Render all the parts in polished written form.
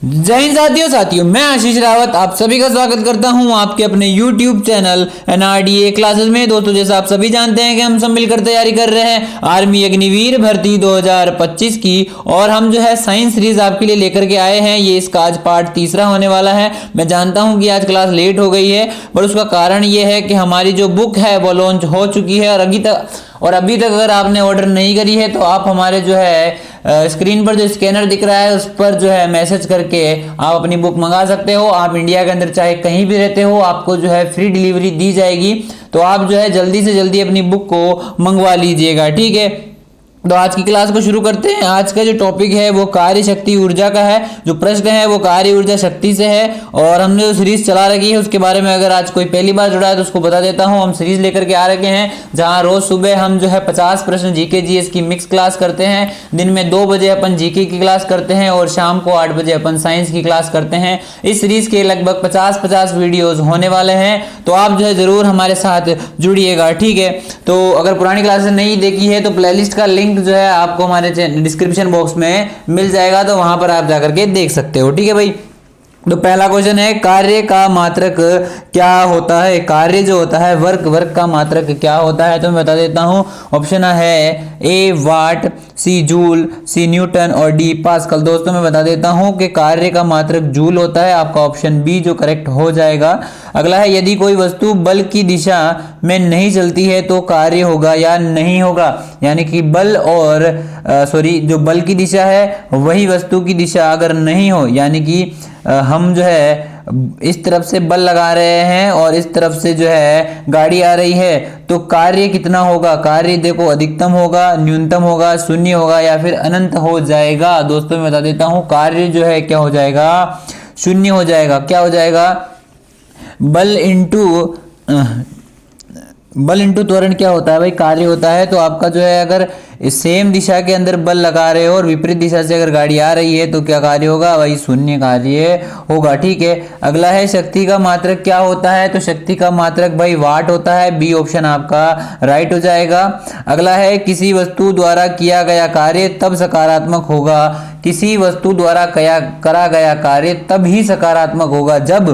जय हिंद साथियों, मैं आशीष रावत आप सभी का स्वागत करता हूं आपके अपने YouTube चैनल NRDA क्लासेस में। दोस्तों, जैसा आप सभी जानते हैं कि हम सब मिलकर तैयारी कर रहे हैं आर्मी अग्निवीर भर्ती 2025 की, और हम जो है साइंस सीरीज आपके लिए लेकर के आए हैं। ये इसका आज पार्ट तीसरा होने वाला है। मैं जानता हूं कि आज क्लास लेट हो गई है, पर उसका कारण ये है कि हमारी जो बुक है वो लॉन्च हो चुकी है, और अभी तक अगर आपने ऑर्डर नहीं करी है तो आप हमारे जो है स्क्रीन पर जो स्कैनर दिख रहा है उस पर जो है मैसेज करके आप अपनी बुक मंगा सकते हो। आप इंडिया के अंदर चाहे कहीं भी रहते हो, आपको जो है फ्री डिलीवरी दी जाएगी। तो आप जो है जल्दी से जल्दी अपनी बुक को मंगवा लीजिएगा, ठीक है। तो आज की क्लास को शुरू करते हैं। आज का जो टॉपिक है वो कार्य शक्ति ऊर्जा का है। जो प्रश्न है वो कार्य ऊर्जा शक्ति से है, और हमने जो सीरीज चला रखी है उसके बारे में अगर आज कोई पहली बार जुड़ा है तो उसको बता देता हूं। हम सीरीज लेकर के आ रखे हैं जहां रोज सुबह हम जो है 50 प्रश्न जीके जीएस की मिक्स क्लास करते हैं। दिन में 2 बजे अपन जीके की क्लास करते हैं और शाम को 8 बजे अपन साइंस की क्लास करते हैं। इस सीरीज के लगभग 50 वीडियोज होने वाले हैं, तो आप जो है जरूर हमारे साथ जुड़िएगा, ठीक है। तो अगर पुरानी क्लासेस नहीं देखी है तो प्लेलिस्ट का लिंक जो है आपको हमारे डिस्क्रिप्शन बॉक्स में मिल जाएगा, तो वहां पर आप जाकर के देख सकते हो, ठीक है भाई। तो पहला क्वेश्चन है, कार्य का मात्रक क्या होता है। कार्य जो होता है वर्क का मात्रक क्या होता है, तो मैं बता देता हूं। ऑप्शन है ए वाट, सी जूल, सी न्यूटन और डी पास्कल। दोस्तों मैं बता देता हूं कि कार्य का मात्रक जूल होता है। आपका ऑप्शन बी जो करेक्ट हो जाएगा। अगला है, यदि कोई वस्तु बल की दिशा में नहीं चलती है तो कार्य होगा या नहीं होगा। यानी कि बल और जो बल की दिशा है वही वस्तु की दिशा अगर नहीं हो, यानी कि हम जो है इस तरफ से बल लगा रहे हैं और इस तरफ से जो है गाड़ी आ रही है, तो कार्य कितना होगा। कार्य देखो अधिकतम होगा, न्यूनतम होगा, शून्य होगा या फिर अनंत हो जाएगा। दोस्तों मैं बता देता हूं, कार्य जो है क्या हो जाएगा, शून्य हो जाएगा। क्या हो जाएगा, बल इंटू त्वरण क्या होता है भाई, कार्य होता है। तो आपका जो है अगर सेम दिशा के अंदर बल लगा रहे हो और विपरीत दिशा से अगर गाड़ी आ रही है तो क्या कार्य होगा भाई, शून्य कार्य होगा, ठीक है। अगला है, शक्ति का मात्रक क्या होता है। तो शक्ति का मात्रक भाई वाट होता है। बी ऑप्शन आपका राइट हो जाएगा। अगला है, किसी वस्तु द्वारा किया गया कार्य तब सकारात्मक होगा। किसी वस्तु द्वारा करा गया कार्य तब ही सकारात्मक होगा जब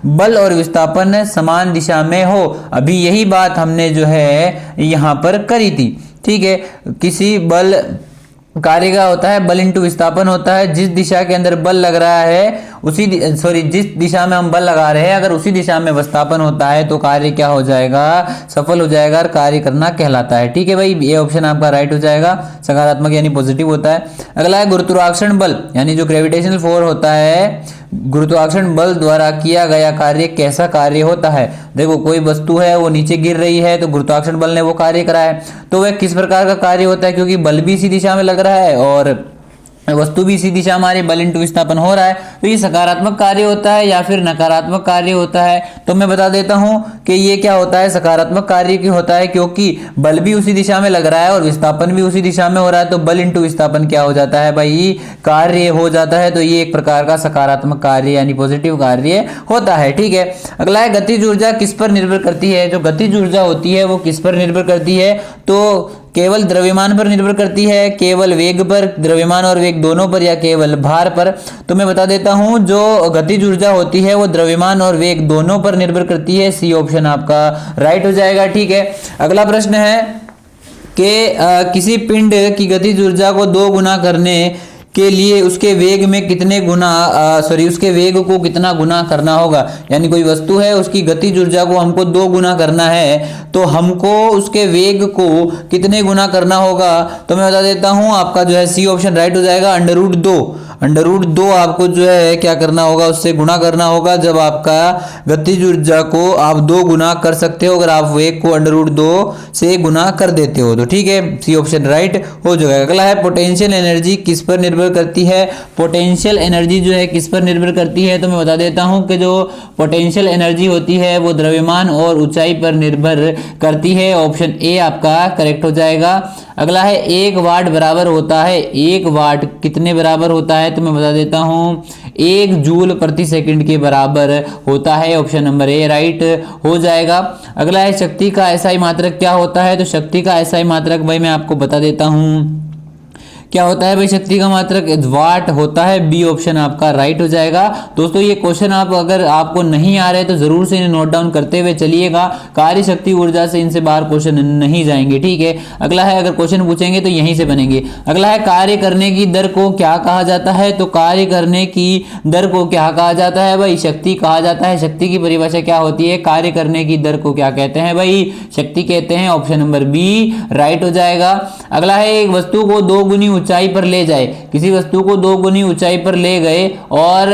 बल और विस्थापन समान दिशा में हो। अभी यही बात हमने जो है यहां पर करी थी, ठीक है। किसी बल कार्य का होता है बल इंटू विस्थापन होता है। जिस दिशा के अंदर बल लग रहा है जिस दिशा में हम बल लगा रहे हैं अगर उसी दिशा में विस्थापन होता है तो कार्य क्या हो जाएगा, सफल हो जाएगा और कार्य करना कहलाता है, ठीक है भाई। ये ऑप्शन आपका राइट हो जाएगा, सकारात्मक यानी पॉजिटिव होता है। अगला है, गुरुत्वाकर्षण बल यानी जो ग्रेविटेशनल फोर्स होता है, गुरुत्वाकर्षण बल द्वारा किया गया कार्य कैसा कार्य होता है। देखो कोई वस्तु है वो नीचे गिर रही है तो गुरुत्वाकर्षण बल ने वो कार्य करा है, तो वह किस प्रकार का कार्य होता है, क्योंकि बल भी इसी दिशा में लग रहा है और वस्तु भी इसी दिशा हमारे बल इंटू विस्थापन हो रहा है, तो ये सकारात्मक कार्य होता है या फिर नकारात्मक कार्य होता है। तो मैं बता देता हूं कि ये क्या होता है, सकारात्मक कार्य की होता है, क्योंकि बल भी उसी दिशा में लग रहा है और विस्थापन भी उसी दिशा में हो रहा है, तो बल इंटू विस्थापन क्या हो जाता है भाई, कार्य हो जाता है। तो ये एक प्रकार का सकारात्मक कार्य यानी पॉजिटिव कार्य होता है, ठीक है। अगला है, गतिज ऊर्जा किस पर निर्भर करती है। जो गतिज ऊर्जा होती है वो किस पर निर्भर करती है, तो केवल द्रव्यमान पर निर्भर करती है, केवल वेग पर, द्रव्यमान और वेग दोनों पर, या केवल भार पर। तो मैं बता देता हूं, जो गतिज ऊर्जा होती है वो द्रव्यमान और वेग दोनों पर निर्भर करती है। सी ऑप्शन आपका राइट हो जाएगा, ठीक है। अगला प्रश्न है कि किसी पिंड की गतिज ऊर्जा को 2 गुना करने के लिए उसके वेग में उसके वेग को कितना गुना करना होगा। यानी कोई वस्तु है उसकी गतिज ऊर्जा को हमको 2 गुना करना है, तो हमको उसके वेग को कितने गुना करना होगा। तो मैं बता देता हूं, आपका जो है सी ऑप्शन राइट हो जाएगा। √2 आपको जो है क्या करना होगा, उससे गुना करना होगा। जब आपका गतिज ऊर्जा को आप 2 गुना कर सकते हो अगर आप वेग को √2 से गुना कर देते हो, तो ठीक है, सी ऑप्शन राइट हो जाएगा। अगला है, पोटेंशियल एनर्जी किस पर निर्भर करती है। पोटेंशियल एनर्जी जो है किस पर निर्भर करती है, तो मैं बता देता हूं कि जो पोटेंशियल एनर्जी होती है वो द्रव्यमान और ऊंचाई पर निर्भर करती है। ऑप्शन ए आपका करेक्ट हो जाएगा। अगला है, 1 वाट बराबर होता है, 1 वाट कितने बराबर होता है, तो मैं बता देता हूं 1 जूल प्रति सेकंड के बराबर होता है। ऑप्शन नंबर ए राइट हो जाएगा। अगला है, शक्ति का एसआई मात्रक क्या होता है। तो शक्ति का एसआई मात्रक भाई मैं आपको बता देता हूं क्या होता है भाई शक्ति का मात्रक? वाट होता है। बी ऑप्शन आपका राइट हो जाएगा। दोस्तों ये क्वेश्चन आप अगर आपको नहीं आ रहे तो जरूर से इन्हें नोट डाउन करते हुए चलिएगा। कार्य, शक्ति, ऊर्जा से इनसे बाहर क्वेश्चन नहीं जाएंगे, ठीक है। अगला है, अगर क्वेश्चन पूछेंगे तो यहीं से बनेंगे। अगला है, कार्य करने की दर को क्या कहा जाता है? तो कार्य करने की दर को क्या कहा जाता है भाई? शक्ति कहा जाता है। शक्ति की परिभाषा क्या होती है? कार्य करने की दर को क्या कहते हैं भाई? शक्ति कहते हैं। ऑप्शन नंबर बी राइट हो जाएगा। अगला है, एक वस्तु को 2 गुनी ऊंचाई पर ले जाए। किसी वस्तु को 2 गुनी ऊंचाई पर ले गए और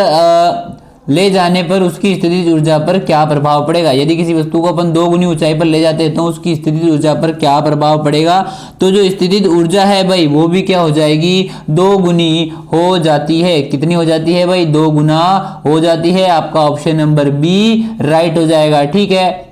ले जाने पर उसकी स्थितिज ऊर्जा पर क्या प्रभाव पड़ेगा? यदि किसी वस्तु को अपन 2 गुनी ऊंचाई पर ले जाते हैं तो उसकी स्थितिज ऊर्जा पर क्या प्रभाव पड़ेगा? तो जो स्थितिज ऊर्जा है भाई वो भी क्या हो जाएगी? 2 गुनी हो जाती है। कितनी हो जाती है भाई? 2 गुना हो जाती है। आपका ऑप्शन नंबर बी राइट हो जाएगा, ठीक है।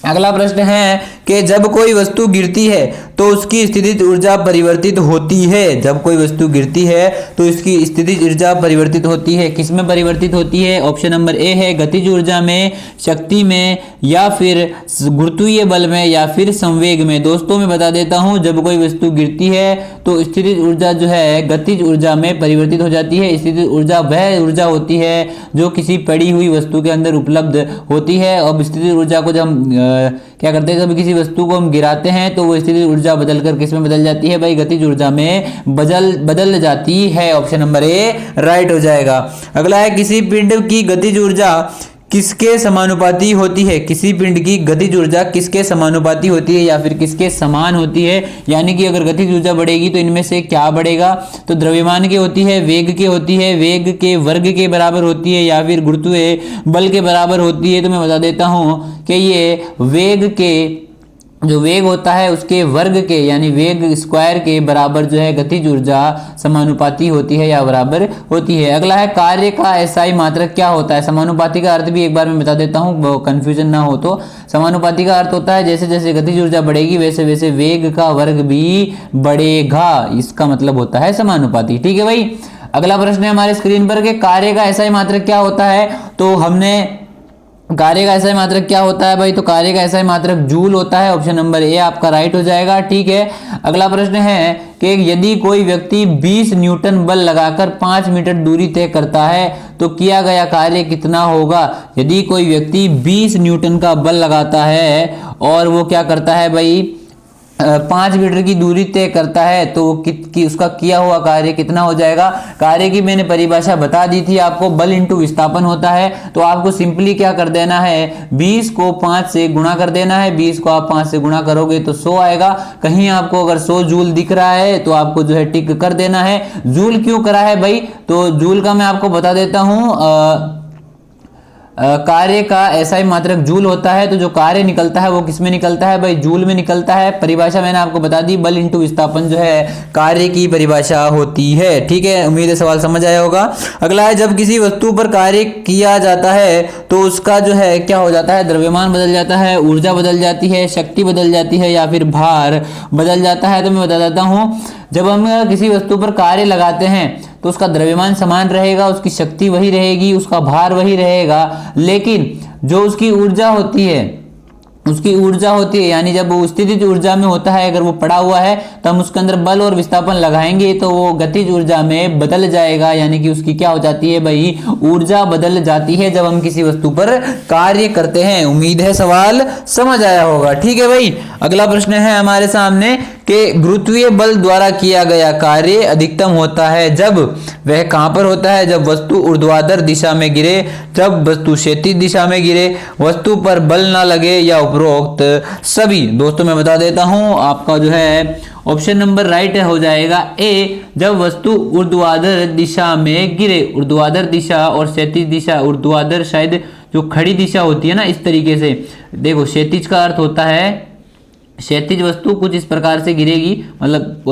अगला प्रश्न है कि जब कोई वस्तु गिरती है तो उसकी स्थितिज ऊर्जा परिवर्तित होती है। जब कोई वस्तु गिरती है तो इसकी स्थितिज ऊर्जा परिवर्तित होती है। किसमें परिवर्तित होती है? ऑप्शन नंबर ए है गतिज ऊर्जा में, शक्ति में, या फिर गुरुत्वीय बल में, या फिर संवेग में। दोस्तों मैं बता देता हूं, जब कोई वस्तु गिरती है तो स्थितिज ऊर्जा जो है गतिज ऊर्जा में परिवर्तित हो जाती है। स्थितिज ऊर्जा वह ऊर्जा होती है जो किसी पड़ी हुई वस्तु के अंदर उपलब्ध होती है। अब स्थितिज ऊर्जा को जब क्या करते हैं, जब किसी वस्तु को हम गिराते हैं तो वो स्थितिज ऊर्जा बदलकर किस में बदल जाती है भाई? गतिज ऊर्जा में बदल जाती है। ऑप्शन नंबर ए राइट हो जाएगा। अगला है, किसी पिंड की गतिज ऊर्जा किसके समानुपाती होती है? किसी पिंड की गतिज ऊर्जा किसके समानुपाती होती है या फिर किसके समान होती है? यानी कि अगर गतिज ऊर्जा बढ़ेगी तो इनमें से क्या बढ़ेगा? तो द्रव्यमान की होती है, वेग की होती है, वेग के वर्ग के बराबर होती है, या फिर गुरुत्वीय बल के बराबर होती है। तो मैं बता देता हूं कि ये वेग के, जो वेग होता है उसके वर्ग के यानी वेग स्क्वायर के बराबर जो है गतिज ऊर्जा समानुपाती होती है या बराबर होती है। अगला है, कार्य का एसआई मात्रक क्या होता है? समानुपाती का अर्थ भी एक बार मैं बता देता हूं, कंफ्यूजन ना हो तो। समानुपाती का अर्थ होता है जैसे जैसे गतिज ऊर्जा बढ़ेगी वैसे वैसे वेग का वर्ग भी बढ़ेगा, इसका मतलब होता है समानुपाती, ठीक है भाई। अगला प्रश्न है हमारे स्क्रीन पर कि कार्य का एसआई मात्रक क्या होता है? तो हमने कार्य का एसआई मात्रक क्या होता है भाई? तो कार्य का एसआई मात्रक जूल होता है। ऑप्शन नंबर ए आपका राइट हो जाएगा, ठीक है। अगला प्रश्न है कि यदि कोई व्यक्ति 20 न्यूटन बल लगाकर 5 मीटर दूरी तय करता है तो किया गया कार्य कितना होगा? यदि कोई व्यक्ति 20 न्यूटन का बल लगाता है और वो क्या करता है भाई? 5 मीटर की दूरी तय करता है तो उसका किया हुआ कार्य कितना हो जाएगा? कार्य की मैंने परिभाषा बता दी थी आपको, बल इंटू विस्थापन होता है। तो आपको सिंपली क्या कर देना है? 20 को 5 से गुणा कर देना है। 20 को आप 5 से गुणा करोगे तो 100 आएगा। कहीं आपको अगर 100 जूल दिख रहा है तो आपको जो है टिक कर देना है। जूल क्यों करा है भाई? तो जूल का मैं आपको बता देता हूं, कार्य का एसआई मात्रक जूल होता है। तो जो कार्य निकलता है वो किसमें निकलता है भाई? जूल में निकलता है। परिभाषा मैंने आपको बता दी, बल इंटू विस्थापन जो है कार्य की परिभाषा होती है, ठीक है। उम्मीद है सवाल समझ आया होगा। अगला है, जब किसी वस्तु पर कार्य किया जाता है तो उसका जो है क्या हो जाता है? द्रव्यमान बदल जाता है, ऊर्जा बदल जाती है, शक्ति बदल जाती है, या फिर भार बदल जाता है। तो मैं बता देता हूं, जब हम किसी वस्तु पर कार्य लगाते हैं तो उसका द्रव्यमान समान रहेगा, उसकी शक्ति वही रहेगी, उसका भार वही रहेगा, लेकिन जो उसकी ऊर्जा होती है यानी जब वो स्थितिज ऊर्जा में होता है, अगर वो पड़ा हुआ है तो हम उसके अंदर बल और विस्थापन लगाएंगे तो वो गतिज ऊर्जा में बदल जाएगा, यानी कि उसकी क्या हो जाती है भाई? ऊर्जा बदल जाती है जब हम किसी वस्तु पर कार्य करते हैं। उम्मीद है सवाल समझ आया होगा, ठीक है भाई। अगला प्रश्न है हमारे सामने कि गुरुत्वीय बल द्वारा किया गया कार्य अधिकतम होता है जब, वह कहां पर होता है? जब वस्तु ऊर्ध्वाधर दिशा में गिरे, जब वस्तु क्षैतिज दिशा में गिरे, वस्तु पर बल ना लगे, या उपरोक्त सभी। दोस्तों मैं बता देता हूं, आपका जो है ऑप्शन नंबर राइट हो जाएगा ए, जब वस्तु ऊर्ध्वाधर दिशा में गिरे। ऊर्ध्वाधर दिशा और क्षैतिज दिशा, ऊर्ध्वाधर शायद जो खड़ी दिशा होती है ना, इस तरीके से देखो, क्षैतिज का अर्थ होता है क्षैतिज वस्तु कुछ इस प्रकार से गिरेगी, मतलब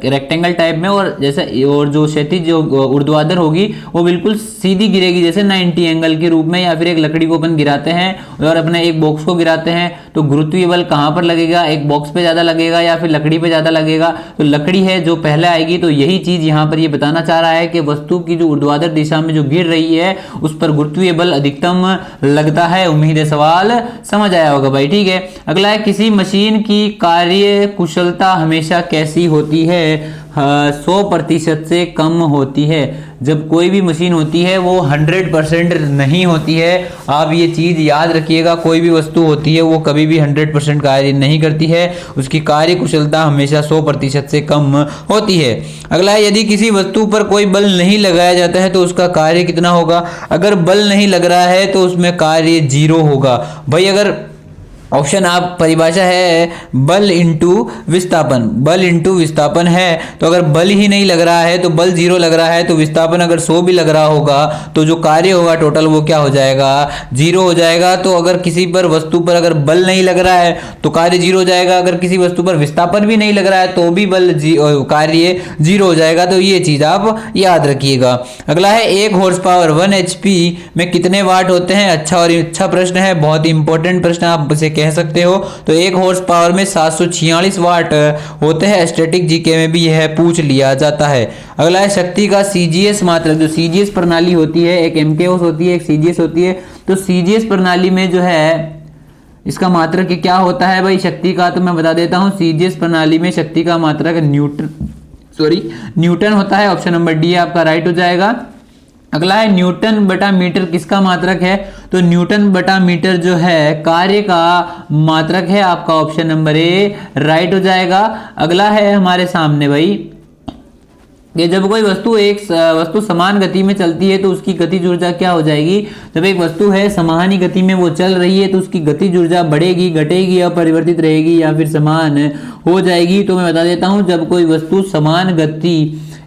रेक्टेंगल टाइप में, और जैसे और जो क्षैतिज जो ऊर्ध्वाधर होगी वो बिल्कुल सीधी गिरेगी, जैसे 90 एंगल के रूप में। या फिर एक लकड़ी को अपन गिराते हैं और अपने एक बॉक्स को गिराते हैं तो गुरुत्वीय बल कहाँ पर लगेगा? एक बॉक्स पे ज्यादा लगेगा या फिर लकड़ी पे ज्यादा लगेगा? तो लकड़ी है जो पहले आएगी। तो यही चीज यहाँ पर ये बताना चाह रहा है कि वस्तु की जो ऊर्ध्वाधर दिशा में जो गिर रही है उस पर गुरुत्वीय बल अधिकतम लगता है। उम्मीद है सवाल समझ आया होगा भाई, ठीक है। अगला है, किसी मशीन की कार्य कुशलता हमेशा कैसी होती है? 100% से कम होती है। जब कोई भी मशीन होती है वो 100% नहीं होती है। आप ये चीज़ याद रखिएगा, कोई भी वस्तु होती है वो कभी भी 100% कार्य नहीं करती है, उसकी कार्य कुशलता हमेशा 100% से कम होती है। अगला है, यदि किसी वस्तु पर कोई बल नहीं लगाया जाता है तो उसका कार्य कितना होगा। अगर बल नहीं लग रहा है तो उसमें कार्य 0 होगा। भाई अगर ऑप्शन आप परिभाषा है बल इंटू विस्थापन, बल इंटू विस्थापन है, तो अगर बल ही नहीं लग रहा है तो बल 0 लग रहा है, तो विस्थापन अगर 100 भी लग रहा होगा तो जो कार्य होगा टोटल वो क्या हो जाएगा, 0 हो जाएगा। तो अगर किसी पर वस्तु पर अगर बल नहीं लग रहा है तो कार्य 0 हो जाएगा, अगर किसी वस्तु पर विस्थापन भी नहीं लग रहा है तो भी कार्य 0 हो जाएगा। तो ये चीज आप याद रखिएगा। अगला है 1 हॉर्स पावर 1 HP में कितने वाट होते हैं। अच्छा प्रश्न है, बहुत ही इंपॉर्टेंट प्रश्न आप इसे कह सकते हो। तो 1 हॉर्स पावर में 746 वाट होते हैं। स्टैटिक जीके में भी यह पूछ लिया जाता है। अगला है शक्ति का सीजीएस मात्रक। जो सीजीएस प्रणाली होती है, एक एमकेओस होती है, एक सीजीएस होती है। तो सीजीएस प्रणाली में जो है इसका मात्रक क्या होता है भाई शक्ति का, तो मैं बता देता हूं। सीजीएस प्रणाली में शक्ति का मात्रक न्यूटन होता है। ऑप्शन नंबर डी आपका राइट हो जाएगा। अगला है न्यूटन बटा मीटर किसका मात्रक है। तो न्यूटन बटा मीटर जो है कार्य का मात्रक है आपका। ऑप्शन नंबर ए राइट हो जाएगा। अगला है हमारे सामने भाई कि जब कोई वस्तु समान गति में चलती है तो उसकी गतिज ऊर्जा क्या हो जाएगी। जब एक वस्तु है समान ही गति में वो चल रही है तो उसकी गतिज ऊर्जा बढ़ेगी, घटेगी, अपरिवर्तित रहेगी या फिर समान हो जाएगी। तो मैं बता देता हूं, जब कोई वस्तु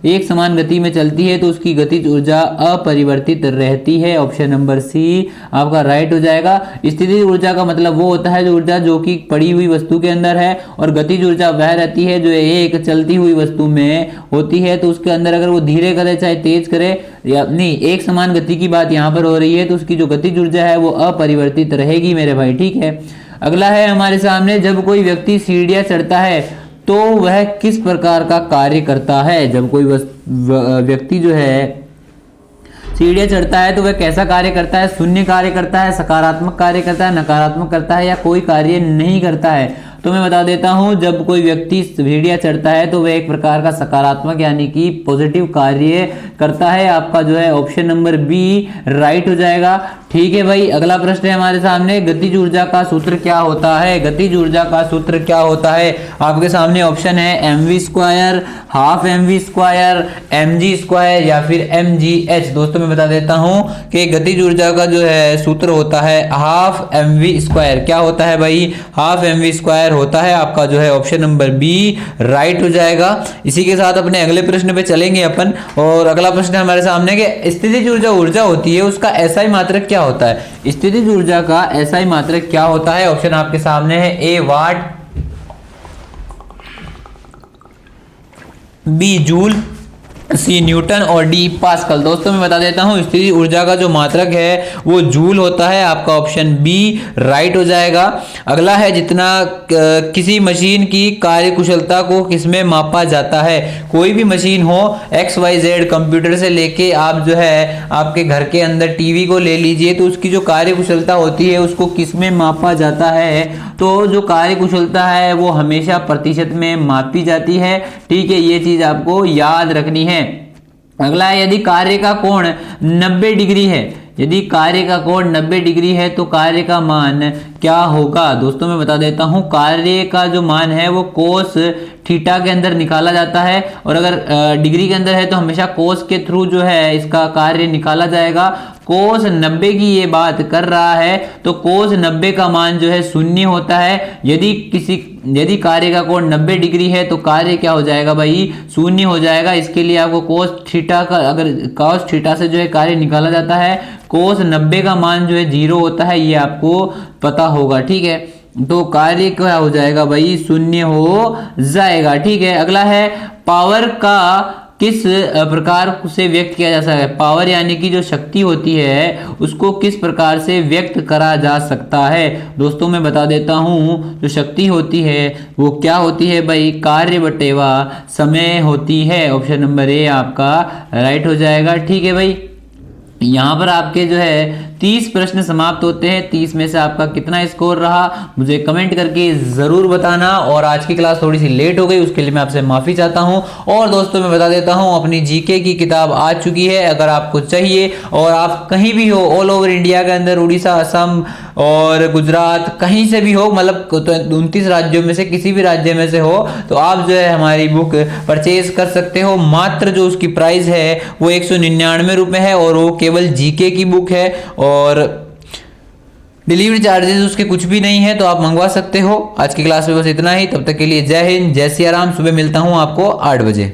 एक समान गति में चलती है तो उसकी गतिज ऊर्जा अपरिवर्तित रहती है। ऑप्शन नंबर सी आपका राइट हो जाएगा। स्थितिज ऊर्जा का मतलब वो होता है जो ऊर्जा जो कि पड़ी हुई वस्तु के अंदर है, और गतिज ऊर्जा वह रहती है जो एक चलती हुई वस्तु में होती है। तो उसके अंदर अगर वो धीरे करे चाहे तेज करे या नहीं, एक समान गति की बात यहाँ पर हो रही है तो उसकी जो गतिज ऊर्जा है वो अपरिवर्तित रहेगी मेरे भाई, ठीक है। अगला है हमारे सामने, जब कोई व्यक्ति सीढ़ियाँ चढ़ता है तो वह किस प्रकार का कार्य करता है। जब कोई व्यक्ति जो है सीढ़ियाँ चढ़ता है तो वह कैसा कार्य करता है। शून्य कार्य करता है, सकारात्मक कार्य करता है, नकारात्मक करता है या कोई कार्य नहीं करता है। तो मैं बता देता हूं, जब कोई व्यक्ति सीढ़ियाँ चढ़ता है तो वह एक प्रकार का सकारात्मक यानी कि पॉजिटिव कार्य करता है। आपका जो है ऑप्शन नंबर बी राइट हो जाएगा, ठीक है भाई। अगला प्रश्न है हमारे सामने, गतिज ऊर्जा का सूत्र क्या होता है। गतिज ऊर्जा का सूत्र क्या होता है आपके सामने ऑप्शन है mv², हाफ mv², mg² या फिर mgh। दोस्तों मैं बता देता हूं कि गतिज ऊर्जा का जो है सूत्र होता है हाफ mv²। क्या होता है भाई, हाफ mv² होता है। आपका जो है ऑप्शन नंबर बी राइट हो जाएगा। इसी के साथ अपने अगले प्रश्न पे चलेंगे अपन। और अगला प्रश्न है हमारे सामने कि स्थितिज ऊर्जा होती है, उसका एसआई मात्रक क्या होता है। स्थितिज ऊर्जा का एसआई मात्रक क्या होता है। ऑप्शन आपके सामने है ए वाट, बी जूल, सी न्यूटन और डी पास्कल। दोस्तों मैं बता देता हूं, स्थितिज ऊर्जा का जो मात्रक है वो जूल होता है। आपका ऑप्शन बी राइट हो जाएगा। अगला है, जितना किसी मशीन की कार्य कुशलता को किसमें मापा जाता है। कोई भी मशीन हो, XYZ कंप्यूटर से लेके आप जो है आपके घर के अंदर टीवी को ले लीजिए, तो उसकी जो कार्य कुशलता होती है उसको किसमें मापा जाता है। तो जो कार्य कुशलता है वो हमेशा प्रतिशत में मापी जाती है, ठीक है। ये चीज आपको याद रखनी है। अगला है, यदि कार्य का कोण 90 डिग्री है, यदि कार्य का कोण 90 डिग्री है तो कार्य का मान क्या होगा। दोस्तों मैं बता देता हूं, कार्य का जो मान है वो कोस थीटा के अंदर निकाला जाता है, और अगर डिग्री के अंदर है तो हमेशा कोस के थ्रू जो है इसका कार्य निकाला जाएगा। कोस 90 की ये बात कर रहा है तो कोस 90 का मान जो है 0 होता है। यदि कार्य का कोण 90 डिग्री है तो कार्य क्या हो जाएगा भाई, 0 हो जाएगा। इसके लिए आपको कोस थीटा का, अगर कोस थीटा से जो है कार्य निकाला जाता है, कोस 90 का मान जो है 0 होता है, ये आपको पता होगा, ठीक है। तो कार्य क्या हो जाएगा भाई, 0 हो जाएगा, ठीक है। अगला है, पावर का किस प्रकार से व्यक्त किया जा सकता है। पावर यानी कि जो शक्ति होती है उसको किस प्रकार से व्यक्त करा जा सकता है। दोस्तों मैं बता देता हूं, जो शक्ति होती है वो क्या होती है भाई, कार्य बटेवा समय होती है। ऑप्शन नंबर ए आपका राइट हो जाएगा, ठीक है भाई। यहाँ पर आपके जो है 30 प्रश्न समाप्त होते हैं। 30 में से आपका कितना स्कोर रहा मुझे कमेंट करके ज़रूर बताना। और आज की क्लास थोड़ी सी लेट हो गई, उसके लिए मैं आपसे माफ़ी चाहता हूँ। और दोस्तों मैं बता देता हूँ, अपनी जीके की किताब आ चुकी है, अगर आपको चाहिए और आप कहीं भी हो ऑल ओवर इंडिया के अंदर, उड़ीसा, असम और गुजरात, कहीं से भी हो, मतलब 29 राज्यों में से किसी भी राज्य में से हो, तो आप जो है हमारी बुक परचेज कर सकते हो। मात्र जो उसकी प्राइस है वो 199 रुपये है और वो केवल जीके की बुक है और डिलीवरी चार्जेस उसके कुछ भी नहीं है, तो आप मंगवा सकते हो। आज की क्लास में बस इतना ही, तब तक के लिए जय हिंद, जय सिया राम। सुबह मिलता हूँ आपको 8 बजे।